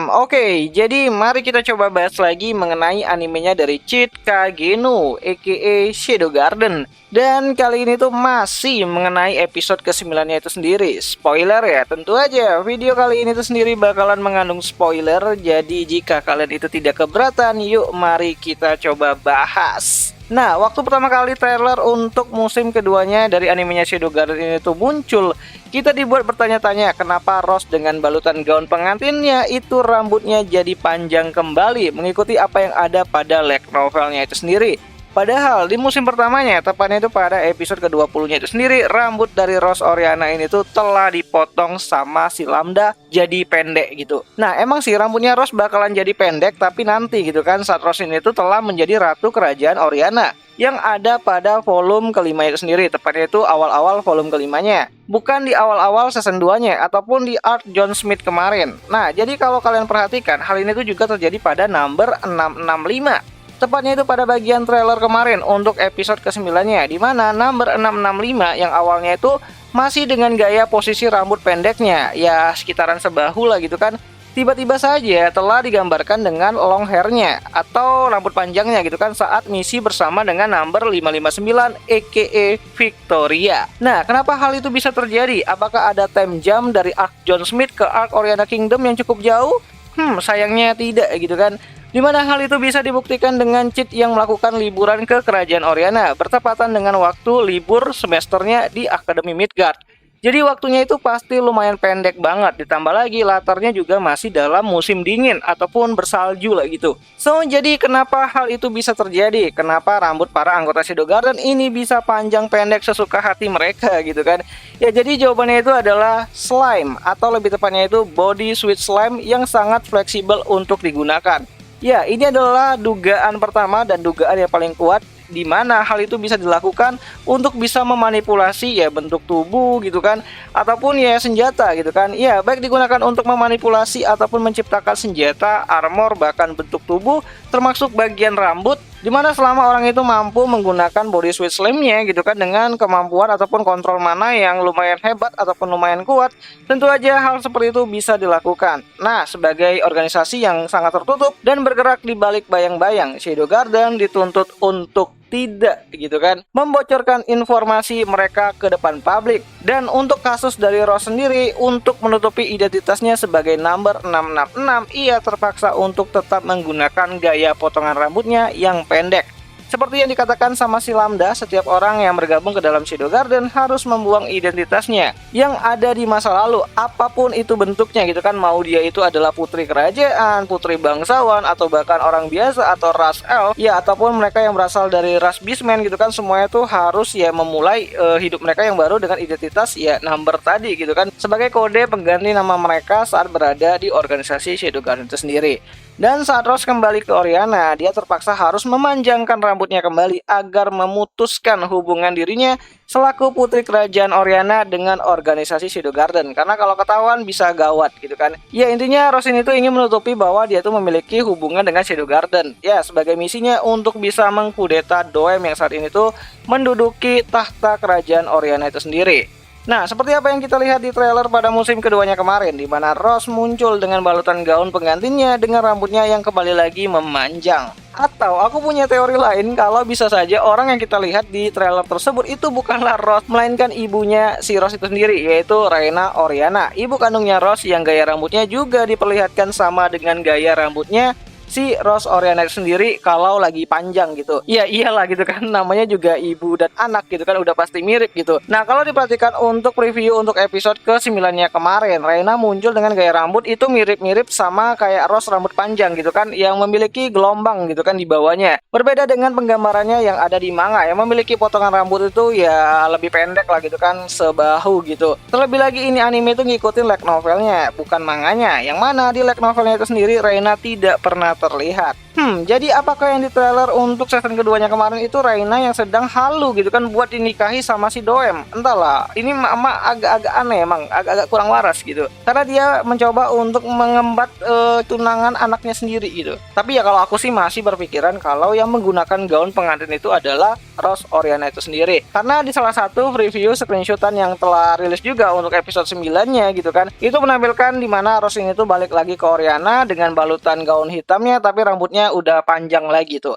Oke, jadi mari kita coba bahas lagi mengenai animenya dari Cheat Kageno, aka Shadow Garden. Dan kali ini tuh masih mengenai episode ke-9-nya itu sendiri. Spoiler ya, tentu aja video kali ini tuh sendiri bakalan mengandung spoiler. Jadi jika kalian itu tidak keberatan, yuk mari kita coba bahas. Nah, waktu pertama kali trailer untuk musim keduanya dari animenya Shadow Garden ini tuh muncul, kita dibuat bertanya-tanya kenapa Rose dengan balutan gaun pengantinnya itu rambutnya jadi panjang kembali mengikuti apa yang ada pada light novelnya itu sendiri. Padahal di musim pertamanya, tepatnya itu pada episode ke-20-nya itu sendiri, rambut dari Rose Oriana ini tuh telah dipotong sama si Lambda jadi pendek gitu. Nah, emang sih rambutnya Rose bakalan jadi pendek, tapi nanti gitu kan saat Rose ini tuh telah menjadi Ratu Kerajaan Oriana yang ada pada volume kelima itu sendiri, tepatnya itu awal-awal volume kelimanya, bukan di awal-awal season 2-nya ataupun di Art John Smith kemarin. Nah, jadi kalau kalian perhatikan, hal ini tuh juga terjadi pada number 665. Tepatnya itu pada bagian trailer kemarin untuk episode ke-9-nya, di mana number 665 yang awalnya itu masih dengan gaya posisi rambut pendeknya, ya sekitaran sebahu lah gitu kan. Tiba-tiba saja telah digambarkan dengan long hairnya atau rambut panjangnya gitu kan saat misi bersama dengan number 559 aka Victoria. Nah, kenapa hal itu bisa terjadi? Apakah ada time jump dari Arc John Smith ke Arc Oriana Kingdom yang cukup jauh? Sayangnya tidak gitu kan. Dimana hal itu bisa dibuktikan dengan Cheat yang melakukan liburan ke Kerajaan Oriana bertepatan dengan waktu libur semesternya di Akademi Midgard. Jadi waktunya itu pasti lumayan pendek banget, ditambah lagi latarnya juga masih dalam musim dingin ataupun bersalju lah gitu. So, jadi kenapa hal itu bisa terjadi? Kenapa rambut para anggota Shadow Garden ini bisa panjang pendek sesuka hati mereka gitu kan? Ya, jadi jawabannya itu adalah slime, atau lebih tepatnya itu body sweet slime yang sangat fleksibel untuk digunakan. Ya, ini adalah dugaan pertama dan dugaan yang paling kuat, di mana hal itu bisa dilakukan untuk bisa memanipulasi ya bentuk tubuh gitu kan, ataupun ya senjata gitu kan. Ya, baik digunakan untuk memanipulasi ataupun menciptakan senjata, armor, bahkan bentuk tubuh termasuk bagian rambut, dimana selama orang itu mampu menggunakan body sweet slime-nya gitu kan dengan kemampuan ataupun kontrol mana yang lumayan hebat ataupun lumayan kuat, tentu aja hal seperti itu bisa dilakukan. Nah, sebagai organisasi yang sangat tertutup dan bergerak di balik bayang-bayang, Shadow Garden dituntut untuk tidak gitu kan membocorkan informasi mereka ke depan publik. Dan untuk kasus dari Rose sendiri, untuk menutupi identitasnya sebagai number 666, ia terpaksa untuk tetap menggunakan gaya potongan rambutnya yang pendek. Seperti yang dikatakan sama si Lambda, setiap orang yang bergabung ke dalam Shadow Garden harus membuang identitasnya yang ada di masa lalu, apapun itu bentuknya gitu kan. Mau dia itu adalah putri kerajaan, putri bangsawan, atau bahkan orang biasa atau ras elf, ya ataupun mereka yang berasal dari ras beastman gitu kan. Semuanya itu harus ya memulai hidup mereka yang baru dengan identitas ya number tadi gitu kan, sebagai kode pengganti nama mereka saat berada di organisasi Shadow Garden itu sendiri. Dan saat Rose kembali ke Oriana, dia terpaksa harus memanjangkan rambutnya kembali agar memutuskan hubungan dirinya selaku putri kerajaan Oriana dengan organisasi Shadow Garden. Karena kalau ketahuan bisa gawat gitu kan. Ya, intinya Rose ini tuh ingin menutupi bahwa dia tuh memiliki hubungan dengan Shadow Garden. Ya, sebagai misinya untuk bisa mengkudeta Doem yang saat ini tuh menduduki tahta kerajaan Oriana itu sendiri. Nah, seperti apa yang kita lihat di trailer pada musim keduanya kemarin, di mana Rose muncul dengan balutan gaun pengantinnya dengan rambutnya yang kembali lagi memanjang. Atau aku punya teori lain, kalau bisa saja orang yang kita lihat di trailer tersebut itu bukanlah Rose, melainkan ibunya si Rose itu sendiri, yaitu Rhaena Oriana, ibu kandungnya Rose yang gaya rambutnya juga diperlihatkan sama dengan gaya rambutnya si Rose Oriana sendiri kalau lagi panjang gitu. Ya iyalah gitu kan, namanya juga ibu dan anak gitu kan, udah pasti mirip gitu. Nah, kalau diperhatikan untuk preview untuk episode ke-9-nya kemarin, Rhaena muncul dengan gaya rambut itu mirip-mirip sama kayak Rose rambut panjang gitu kan, yang memiliki gelombang gitu kan di bawahnya. Berbeda dengan penggambarannya yang ada di manga yang memiliki potongan rambut itu ya lebih pendek lah gitu kan, sebahu gitu. Terlebih lagi ini anime itu ngikutin light novelnya, bukan manganya, yang mana di light novelnya itu sendiri Rhaena tidak pernah terlihat. Jadi apakah yang di trailer untuk season keduanya kemarin itu Reina yang sedang halu gitu kan buat dinikahi sama si Doem? Entahlah, ini mama agak-agak aneh emang, agak-agak kurang waras gitu. Karena dia mencoba untuk mengembat tunangan anaknya sendiri gitu. Tapi ya kalau aku sih masih berpikiran kalau yang menggunakan gaun pengantin itu adalah Rose Oriana itu sendiri. Karena di salah satu preview screenshotan yang telah rilis juga untuk episode 9-nya gitu kan, itu menampilkan di mana Rose ini tuh balik lagi ke Oriana dengan balutan gaun hitamnya tapi rambutnya udah panjang lagi tuh.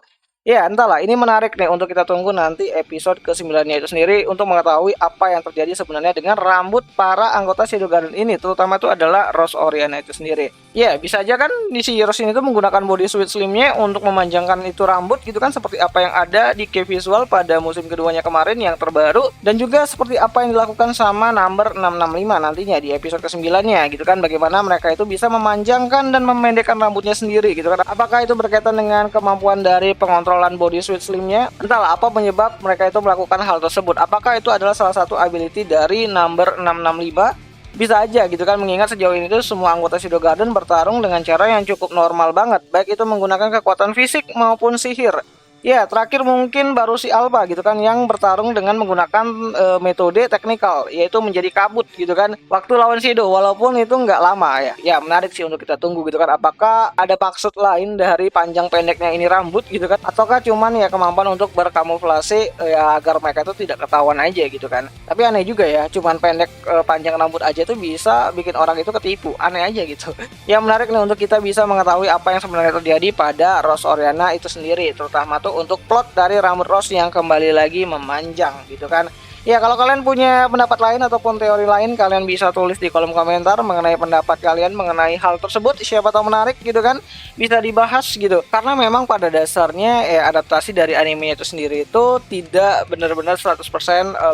Ya entahlah, ini menarik nih untuk kita tunggu nanti episode ke-9-nya itu sendiri untuk mengetahui apa yang terjadi sebenarnya dengan rambut para anggota Shadow Garden ini, terutama itu adalah Rose Oriana itu sendiri. Ya bisa aja kan di si Rose ini tuh menggunakan bodysuit slimnya untuk memanjangkan itu rambut gitu kan, seperti apa yang ada di key visual pada musim keduanya kemarin yang terbaru, dan juga seperti apa yang dilakukan sama number 665 nantinya di episode ke-9-nya gitu kan, bagaimana mereka itu bisa memanjangkan dan memendekkan rambutnya sendiri gitu kan. Apakah itu berkaitan dengan kemampuan dari pengontrolan bodysuit slimnya? Entahlah apa penyebab mereka itu melakukan hal tersebut. Apakah itu adalah salah satu ability dari number 665? Bisa aja gitu kan, mengingat sejauh ini tuh semua anggota Shadow Garden bertarung dengan cara yang cukup normal banget, baik itu menggunakan kekuatan fisik maupun sihir. Ya, terakhir mungkin baru si Alpha gitu kan yang bertarung dengan menggunakan metode teknikal, yaitu menjadi kabut gitu kan waktu lawan Shadow, walaupun itu nggak lama ya. Ya, menarik sih untuk kita tunggu gitu kan, apakah ada maksud lain dari panjang pendeknya ini rambut gitu kan, ataukah cuman ya kemampuan untuk berkamuflase ya agar mereka itu tidak ketahuan aja gitu kan. Tapi aneh juga ya, cuman pendek panjang rambut aja tuh bisa bikin orang itu ketipu, aneh aja gitu. Yang menarik nih untuk kita bisa mengetahui apa yang sebenarnya terjadi pada Rose Oriana itu sendiri, terutama tuh untuk plot dari rambut Rose yang kembali lagi memanjang gitu kan. Ya kalau kalian punya pendapat lain ataupun teori lain, kalian bisa tulis di kolom komentar mengenai pendapat kalian mengenai hal tersebut. Siapa tahu menarik gitu kan, bisa dibahas gitu. Karena memang pada dasarnya adaptasi dari anime itu sendiri itu tidak benar-benar 100%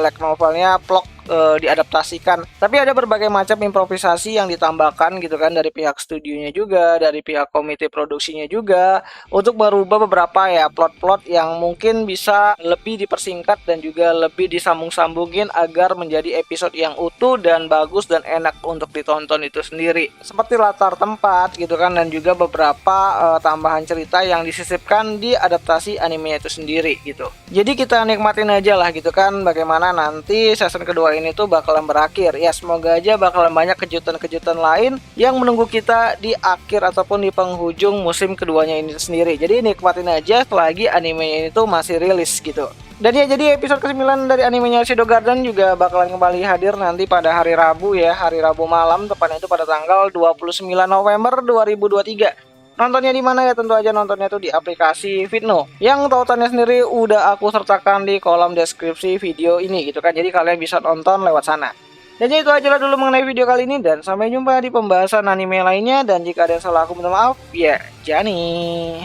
like novelnya plot diadaptasikan, tapi ada berbagai macam improvisasi yang ditambahkan gitu kan dari pihak studionya juga, dari pihak komite produksinya juga, untuk merubah beberapa ya plot-plot yang mungkin bisa lebih dipersingkat dan juga lebih disambung-sambungin agar menjadi episode yang utuh dan bagus dan enak untuk ditonton itu sendiri, seperti latar tempat gitu kan, dan juga beberapa tambahan cerita yang disisipkan di adaptasi animenya itu sendiri gitu. Jadi kita nikmatin aja lah gitu kan bagaimana nanti season kedua ini tuh bakalan berakhir. Ya semoga aja bakalan banyak kejutan-kejutan lain yang menunggu kita di akhir ataupun di penghujung musim keduanya ini sendiri. Jadi nikmatin aja selagi animenya ini tuh masih rilis gitu. Dan ya jadi episode ke-9 dari animenya Shadow Garden juga bakalan kembali hadir nanti pada hari Rabu ya, hari Rabu malam, tepatnya itu pada tanggal 29 November 2023. Nontonnya di mana ya? Tentu aja nontonnya tuh di aplikasi Fitno, yang tautannya sendiri udah aku sertakan di kolom deskripsi video ini gitu kan. Jadi kalian bisa nonton lewat sana. Dan itu aja lah dulu mengenai video kali ini, dan sampai jumpa di pembahasan anime lainnya. Dan jika ada yang salah aku minta maaf ya, Jani.